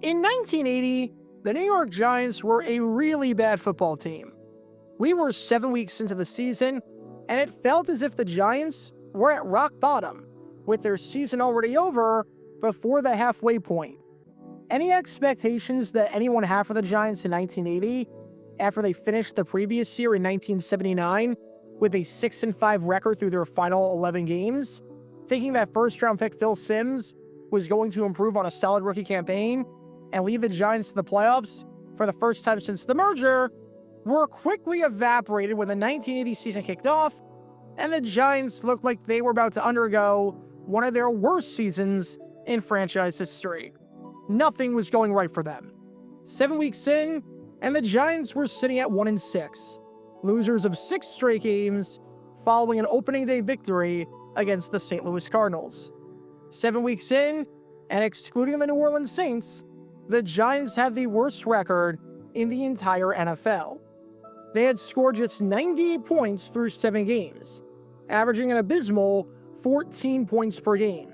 In 1980, the New York Giants were a really bad football team. We were 7 weeks into the season, and it felt as if the Giants were at rock bottom, with their season already over before the halfway point. Any expectations that anyone had for the Giants in 1980, after they finished the previous year in 1979 with a 6-5 record through their final 11 games, thinking that first-round pick Phil Simms was going to improve on a solid rookie campaign and lead the Giants to the playoffs for the first time since the merger, were quickly evaporated when the 1980 season kicked off, and the Giants looked like they were about to undergo one of their worst seasons in franchise history. Nothing was going right for them. 7 weeks in, and the Giants were sitting at 1-6, losers of 6 straight games following an opening day victory against the St. Louis Cardinals. 7 weeks in, and excluding the New Orleans Saints, the Giants had the worst record in the entire NFL. They had scored just 98 points through 7 games, averaging an abysmal 14 points per game.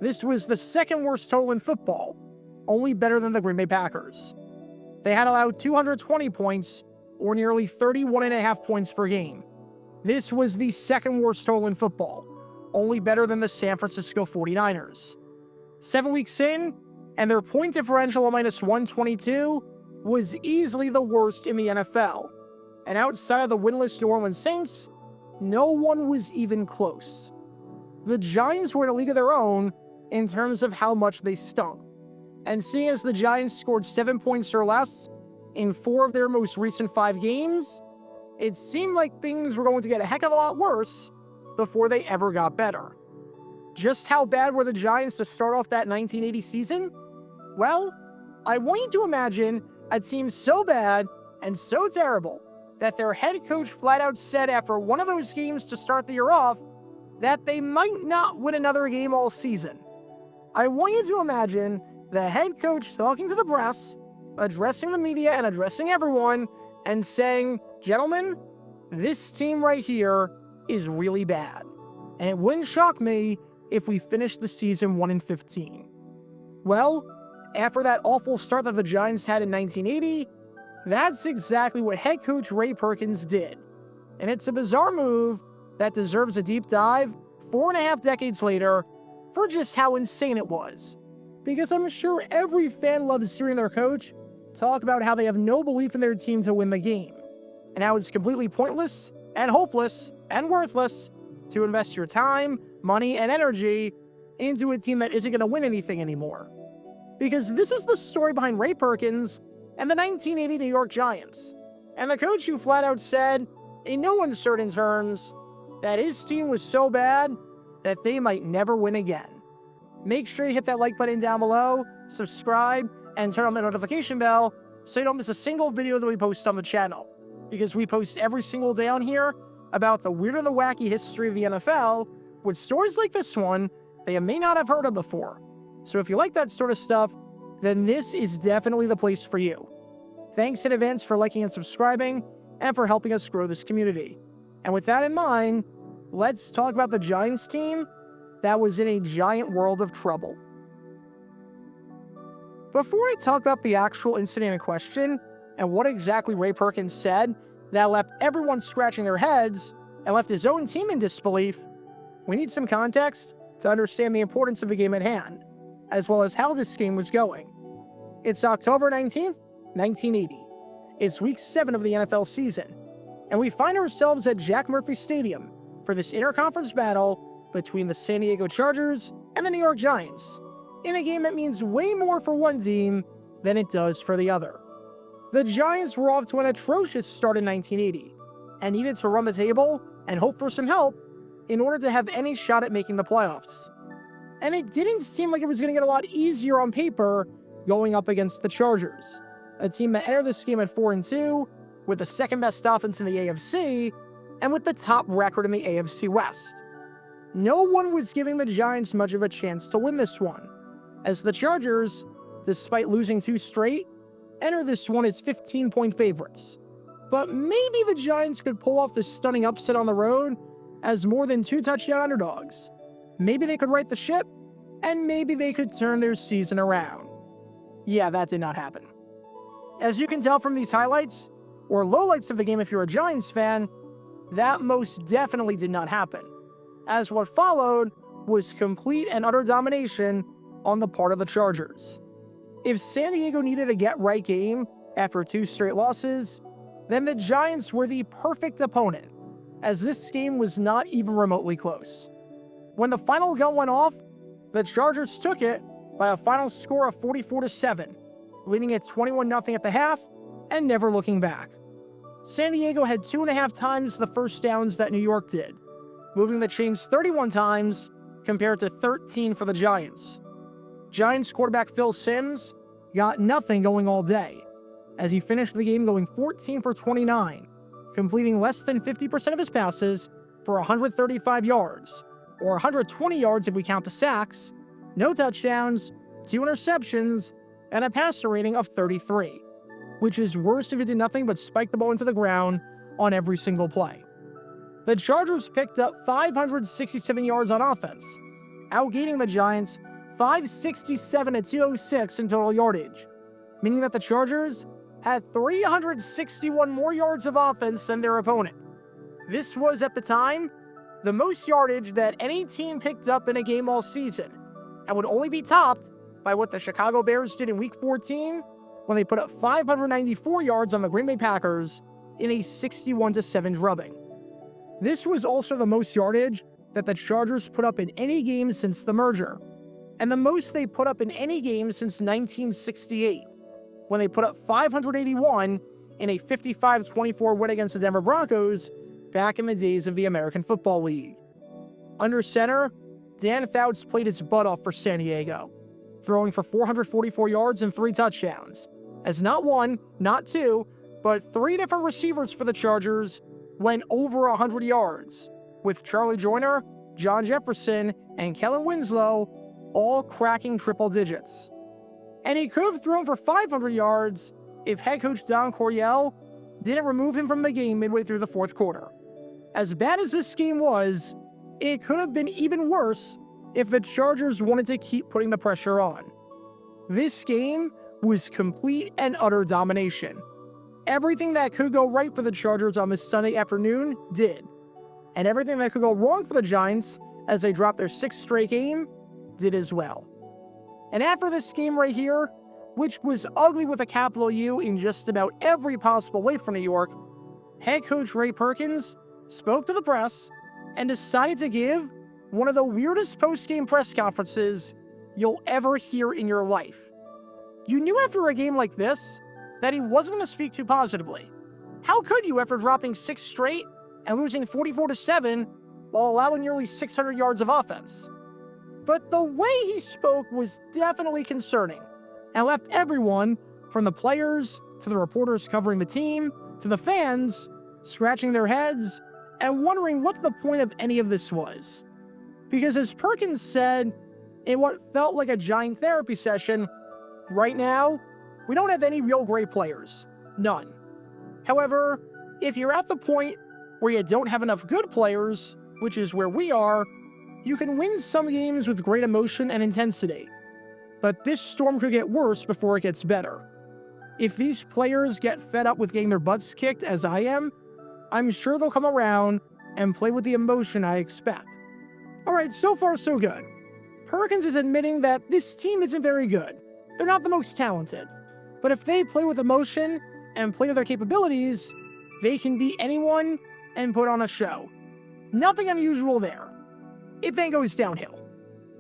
This was the second worst total in football, only better than the Green Bay Packers. They had allowed 220 points, or nearly 31.5 points per game. This was the second worst total in football, only better than the San Francisco 49ers. 7 weeks in, and their point differential of -122 was easily the worst in the NFL. And outside of the winless New Orleans Saints, no one was even close. The Giants were in a league of their own in terms of how much they stunk. And seeing as the Giants scored 7 points or less in 4 of their most recent 5 games, it seemed like things were going to get a heck of a lot worse before they ever got better. Just how bad were the Giants to start off that 1980 season? Well, I want you to imagine a team so bad and so terrible that their head coach flat out said after one of those games to start the year off that they might not win another game all season. I want you to imagine the head coach talking to the press, addressing the media and addressing everyone, and saying, "Gentlemen, this team right here is really bad. And it wouldn't shock me if we finished the season 1-15. Well, after that awful start that the Giants had in 1980, that's exactly what head coach Ray Perkins did. And it's a bizarre move that deserves a deep dive 4.5 decades later for just how insane it was. Because I'm sure every fan loves hearing their coach talk about how they have no belief in their team to win the game, and how it's completely pointless and hopeless and worthless to invest your time, money, and energy into a team that isn't going to win anything anymore. Because this is the story behind Ray Perkins and the 1980 New York Giants, and the coach who flat out said, in no uncertain terms, that his team was so bad that they might never win again. Make sure you hit that like button down below, subscribe, and turn on the notification bell so you don't miss a single video that we post on the channel. Because we post every single day on here about the weird and the wacky history of the NFL with stories like this one that you may not have heard of before. So if you like that sort of stuff, then this is definitely the place for you. Thanks in advance for liking and subscribing, and for helping us grow this community. And with that in mind, let's talk about the Giants team that was in a giant world of trouble. Before I talk about the actual incident in question, and what exactly Ray Perkins said that left everyone scratching their heads and left his own team in disbelief, we need some context to understand the importance of the game at hand, as well as how this game was going. It's October 19th, 1980. It's week 7 of the NFL season, and we find ourselves at Jack Murphy Stadium for this interconference battle between the San Diego Chargers and the New York Giants, in a game that means way more for one team than it does for the other. The Giants were off to an atrocious start in 1980, and needed to run the table and hope for some help in order to have any shot at making the playoffs. And it didn't seem like it was going to get a lot easier on paper going up against the Chargers, a team that entered this game at 4-2, with the second best offense in the AFC, and with the top record in the AFC West. No one was giving the Giants much of a chance to win this one, as the Chargers, despite losing 2 straight, enter this one as 15-point favorites. But maybe the Giants could pull off this stunning upset on the road as more than 2 touchdown underdogs. Maybe they could right the ship, and maybe they could turn their season around. Yeah, that did not happen. As you can tell from these highlights, or lowlights of the game if you're a Giants fan, that most definitely did not happen, as what followed was complete and utter domination on the part of the Chargers. If San Diego needed a get-right game after 2 straight losses, then the Giants were the perfect opponent, as this game was not even remotely close. When the final gun went off, the Chargers took it by a final score of 44-7, leading at 21-0 at the half and never looking back. San Diego had 2.5 times the first downs that New York did, moving the chains 31 times compared to 13 for the Giants. Giants quarterback Phil Simms got nothing going all day, as he finished the game going 14 for 29, completing less than 50% of his passes for 135 yards, or 120 yards if we count the sacks, no touchdowns, 2 interceptions, and a passer rating of 33, which is worse if it did nothing but spike the ball into the ground on every single play. The Chargers picked up 567 yards on offense, outgaining the Giants 567 to 206 in total yardage, meaning that the Chargers had 361 more yards of offense than their opponent. This was, at the time, the most yardage that any team picked up in a game all season, and would only be topped by what the Chicago Bears did in Week 14 when they put up 594 yards on the Green Bay Packers in a 61-7 drubbing. This was also the most yardage that the Chargers put up in any game since the merger, and the most they put up in any game since 1968, when they put up 581 in a 55-24 win against the Denver Broncos back in the days of the American Football League. Under center, Dan Fouts played his butt off for San Diego, throwing for 444 yards and 3 touchdowns, as not 1, not 2, but 3 different receivers for the Chargers went over 100 yards, with Charlie Joyner, John Jefferson, and Kellen Winslow all cracking triple digits. And he could have thrown for 500 yards if head coach Don Coryell didn't remove him from the game midway through the 4th quarter. As bad as this game was, it could have been even worse if the Chargers wanted to keep putting the pressure on. This game was complete and utter domination. Everything that could go right for the Chargers on this Sunday afternoon did. And everything that could go wrong for the Giants as they dropped their 6th straight game did as well. And after this game right here, which was ugly with a capital U in just about every possible way for New York, head coach Ray Perkins spoke to the press and decided to give one of the weirdest post-game press conferences you'll ever hear in your life. You knew after a game like this that he wasn't going to speak too positively. How could you after dropping 6 straight and losing 44-7 while allowing nearly 600 yards of offense? But the way he spoke was definitely concerning and left everyone, from the players to the reporters covering the team to the fans, scratching their heads and wondering what the point of any of this was. Because as Perkins said in what felt like a giant therapy session, right now, we don't have any real great players. None. However, if you're at the point where you don't have enough good players, which is where we are, you can win some games with great emotion and intensity. But this storm could get worse before it gets better. If these players get fed up with getting their butts kicked, as I am, I'm sure they'll come around and play with the emotion I expect. Alright, so far so good. Perkins is admitting that this team isn't very good. They're not the most talented. But if they play with emotion and play to their capabilities, they can beat anyone and put on a show. Nothing unusual there. It then goes downhill.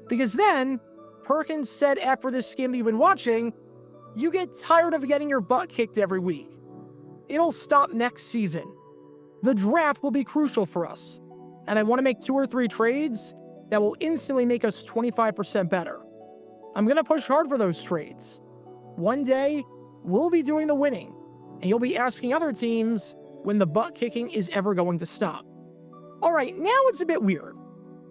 Because then, Perkins said after this game that you've been watching, you get tired of getting your butt kicked every week. It'll stop next season. The draft will be crucial for us, and I want to make 2 or 3 trades that will instantly make us 25% better. I'm going to push hard for those trades. One day, we'll be doing the winning, and you'll be asking other teams when the butt kicking is ever going to stop. Alright, now it's a bit weird.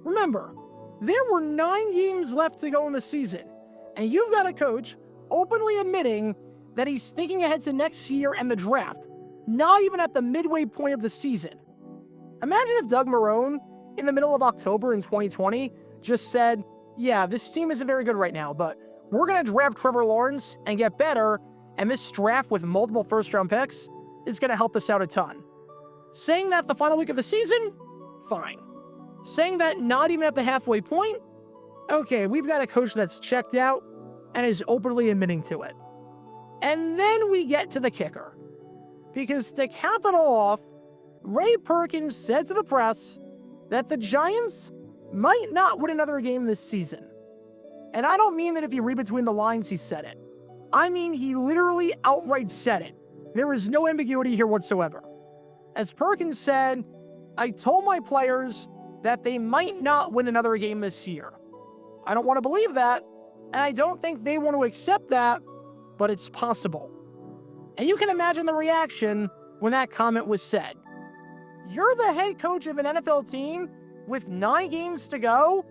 Remember, there were 9 games left to go in the season, and you've got a coach openly admitting that he's thinking ahead to next year and the draft, not even at the midway point of the season. Imagine if Doug Marrone, in the middle of October in 2020, just said, yeah, this team isn't very good right now, but we're going to draft Trevor Lawrence and get better, and this draft with multiple first-round picks is going to help us out a ton. Saying that the final week of the season? Fine. Saying that not even at the halfway point? Okay, we've got a coach that's checked out and is openly admitting to it. And then we get to the kicker. Because to cap it all off, Ray Perkins said to the press that the Giants might not win another game this season. And I don't mean that if you read between the lines he said it. I mean he literally outright said it. There is no ambiguity here whatsoever. As Perkins said, I told my players that they might not win another game this year. I don't want to believe that, and I don't think they want to accept that, but it's possible. And you can imagine the reaction when that comment was said. You're the head coach of an NFL team with 9 games to go,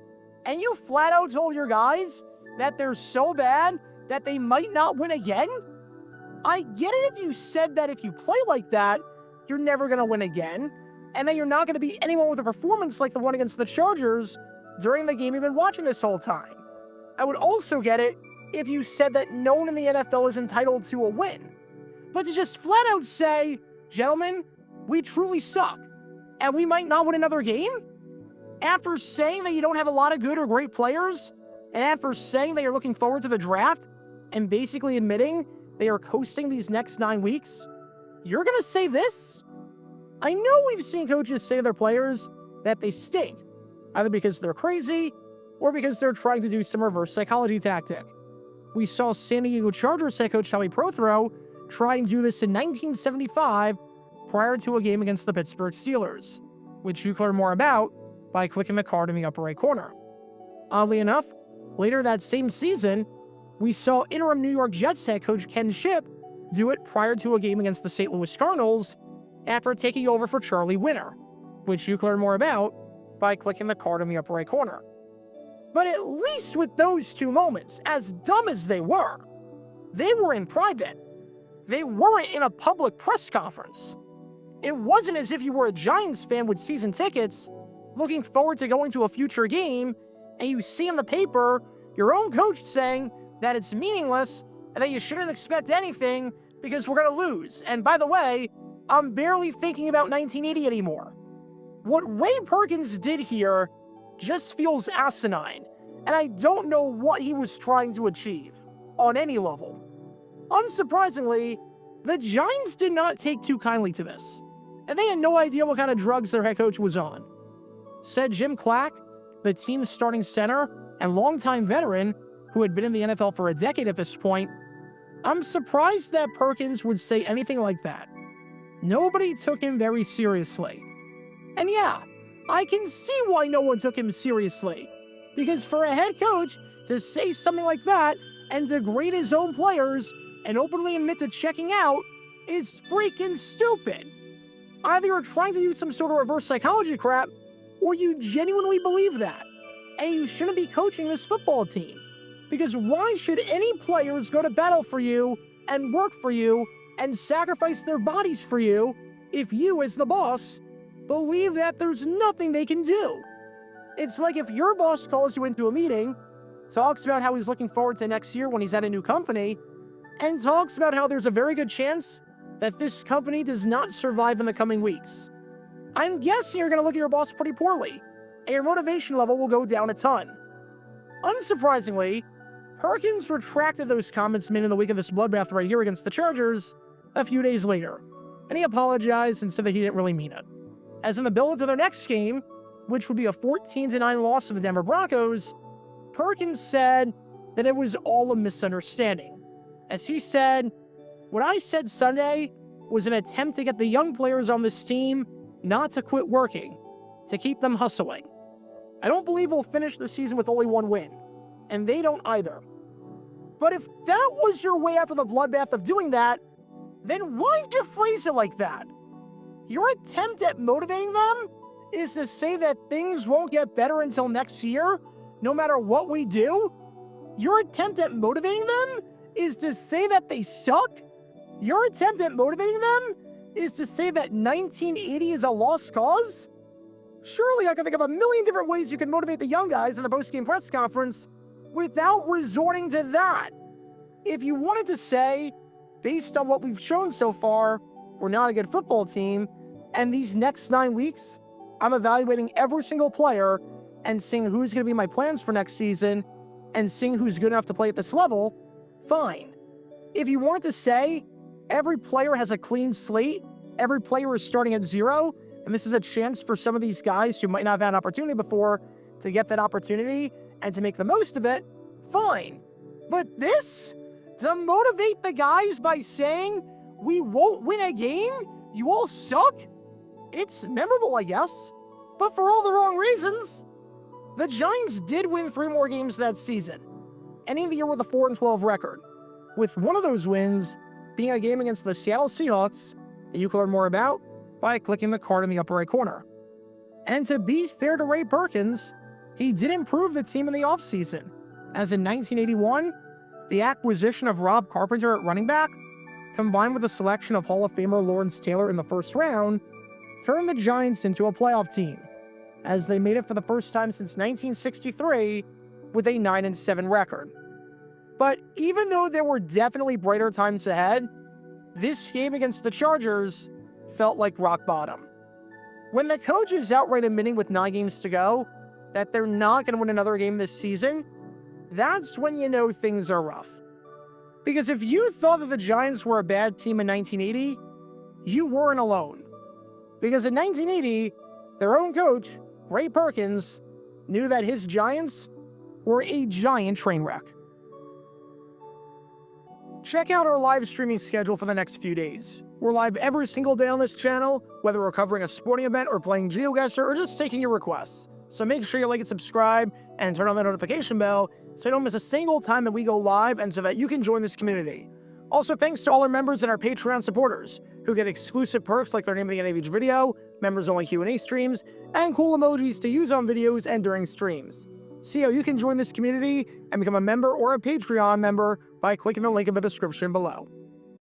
and you flat out told your guys that they're so bad that they might not win again? I get it if you said that if you play like that, you're never going to win again, and that you're not going to beat anyone with a performance like the one against the Chargers during the game you've been watching this whole time. I would also get it if you said that no one in the NFL is entitled to a win. But to just flat out say, gentlemen, we truly suck, and we might not win another game? After saying that you don't have a lot of good or great players, and after saying that you're looking forward to the draft, and basically admitting they are coasting these next 9 weeks, you're gonna say this? I know we've seen coaches say to their players that they stink, either because they're crazy or because they're trying to do some reverse psychology tactic. We saw San Diego Chargers head coach Tommy Prothro try and do this in 1975 prior to a game against the Pittsburgh Steelers, which you can learn more about by clicking the card in the upper right corner. Oddly enough, later that same season, we saw interim New York Jets head coach Ken Shipp do it prior to a game against the St. Louis Cardinals after taking over for Charlie Winter, which you can learn more about by clicking the card in the upper right corner. But at least with those 2 moments, as dumb as they were in private. They weren't in a public press conference. It wasn't as if you were a Giants fan with season tickets looking forward to going to a future game and you see in the paper your own coach saying that it's meaningless and that you shouldn't expect anything because we're going to lose. And by the way, I'm barely thinking about 1980 anymore. What Ray Perkins did here just feels asinine, and I don't know what he was trying to achieve on any level. Unsurprisingly, the Giants did not take too kindly to this, and they had no idea what kind of drugs their head coach was on. Said Jim Clack, the team's starting center and longtime veteran who had been in the NFL for a decade at this point, I'm surprised that Perkins would say anything like that. Nobody took him very seriously. And yeah, I can see why no one took him seriously. Because for a head coach to say something like that and degrade his own players and openly admit to checking out is freaking stupid. Either you're trying to do some sort of reverse psychology crap, or you genuinely believe that. And you shouldn't be coaching this football team. Because why should any players go to battle for you and work for you and sacrifice their bodies for you if you, as the boss, believe that there's nothing they can do? It's like if your boss calls you into a meeting, talks about how he's looking forward to next year when he's at a new company, and talks about how there's a very good chance that this company does not survive in the coming weeks. I'm guessing you're going to look at your boss pretty poorly, and your motivation level will go down a ton. Unsurprisingly, Perkins retracted those comments made in the week of this bloodbath right here against the Chargers a few days later, and he apologized and said that he didn't really mean it. As in the build to their next game, which would be a 14-9 loss of the Denver Broncos, Perkins said that it was all a misunderstanding. As he said, what I said Sunday was an attempt to get the young players on this team not to quit working, to keep them hustling. I don't believe we'll finish the season with only 1 win, and they don't either. But if that was your way after the bloodbath of doing that, then why'd you phrase it like that? Your attempt at motivating them is to say that things won't get better until next year, no matter what we do? Your attempt at motivating them is to say that they suck? Your attempt at motivating them is to say that 1980 is a lost cause? Surely I can think of a million different ways you can motivate the young guys in the post-game press conference, without resorting to that. If you wanted to say, based on what we've shown so far, we're not a good football team, and these next 9 weeks, I'm evaluating every single player and seeing who's going to be my plans for next season and seeing who's good enough to play at this level, fine. If you wanted to say, every player has a clean slate, every player is starting at 0, and this is a chance for some of these guys who might not have had an opportunity before to get that opportunity and to make the most of it, fine. But this, to motivate the guys by saying, we won't win a game, you all suck, it's memorable, I guess, but for all the wrong reasons. The Giants did win 3 more games that season, ending the year with a 4-12 record, with one of those wins being a game against the Seattle Seahawks that you can learn more about by clicking the card in the upper right corner. And to be fair to Ray Perkins, he did improve the team in the offseason, as in 1981, the acquisition of Rob Carpenter at running back, combined with the selection of Hall of Famer Lawrence Taylor in the first round, turned the Giants into a playoff team, as they made it for the first time since 1963 with a 9-7 record. But even though there were definitely brighter times ahead, this game against the Chargers felt like rock bottom. When the coach is outright admitting with 9 games to go that they're not going to win another game this season, that's when you know things are rough. Because if you thought that the Giants were a bad team in 1980, you weren't alone. Because in 1980, their own coach, Ray Perkins, knew that his Giants were a giant train wreck. Check out our live streaming schedule for the next few days. We're live every single day on this channel, whether we're covering a sporting event or playing GeoGuessr or just taking your requests. So make sure you like and subscribe and turn on the notification bell so you don't miss a single time that we go live and so that you can join this community. Also, thanks to all our members and our Patreon supporters who get exclusive perks like their name at the end of each video, members-only Q&A streams, and cool emojis to use on videos and during streams. See how you can join this community and become a member or a Patreon member by clicking the link in the description below.